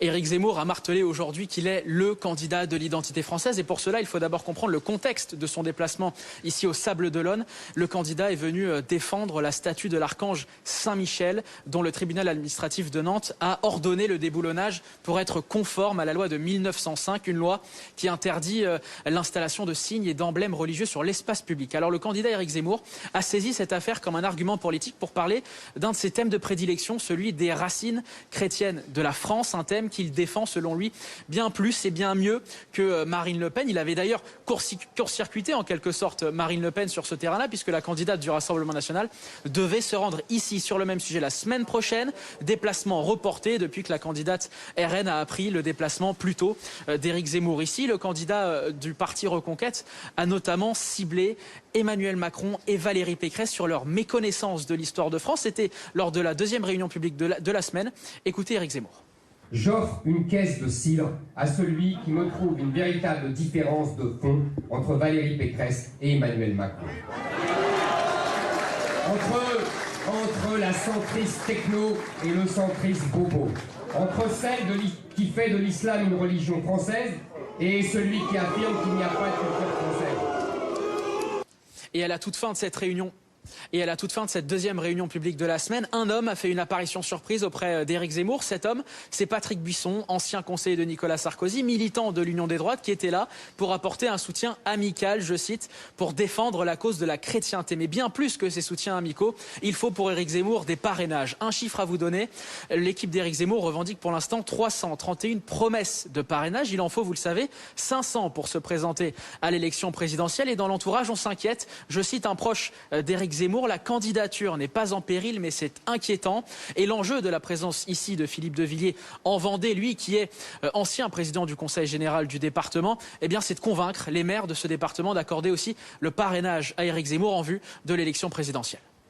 Éric Zemmour a martelé aujourd'hui qu'il est le candidat de l'identité française et pour cela, il faut d'abord comprendre le contexte de son déplacement ici au Sables-d'Olonne. Le candidat est venu défendre la statue de l'archange Saint-Michel dont le tribunal administratif de Nantes a ordonné le déboulonnage pour être conforme à la loi de 1905, une loi qui interdit l'installation de signes et d'emblèmes religieux sur l'espace public. Alors le candidat Éric Zemmour a saisi cette affaire comme un argument politique pour parler d'un de ses thèmes de prédilection, celui des racines chrétiennes de la France, un thème qu'il défend selon lui bien plus et bien mieux que Marine Le Pen. Il avait d'ailleurs court-circuité en quelque sorte Marine Le Pen sur ce terrain-là puisque la candidate du Rassemblement national devait se rendre ici sur le même sujet la semaine prochaine. Déplacement reporté depuis que la candidate RN a appris le déplacement plus tôt d'Éric Zemmour ici. Le candidat du parti Reconquête a notamment ciblé Emmanuel Macron et Valérie Pécresse sur leur méconnaissance de l'histoire de France. C'était lors de la deuxième réunion publique de la semaine. Écoutez Éric Zemmour. J'offre une caisse de cidre à celui qui me trouve une véritable différence de fond entre Valérie Pécresse et Emmanuel Macron. Entre la centriste techno et le centriste bobo. Entre celle qui fait de l'islam une religion française et celui qui affirme qu'il n'y a pas de culture française. Et à la toute fin de cette réunion, et à la toute fin de cette deuxième réunion publique de la semaine, un homme a fait une apparition surprise auprès d'Éric Zemmour. Cet homme, c'est Patrick Buisson, ancien conseiller de Nicolas Sarkozy, militant de l'Union des droites, qui était là pour apporter un soutien amical, je cite, pour défendre la cause de la chrétienté. Mais bien plus que ces soutiens amicaux, il faut pour Éric Zemmour des parrainages. Un chiffre à vous donner, l'équipe d'Éric Zemmour revendique pour l'instant 331 promesses de parrainage. Il en faut, vous le savez, 500 pour se présenter à l'élection présidentielle. Et dans l'entourage, on s'inquiète. Je cite un proche d'Éric Zemmour, la candidature n'est pas en péril, mais c'est inquiétant. Et l'enjeu de la présence ici de Philippe de Villiers en Vendée, lui qui est ancien président du Conseil général du département, eh bien c'est de convaincre les maires de ce département d'accorder aussi le parrainage à Éric Zemmour en vue de l'élection présidentielle.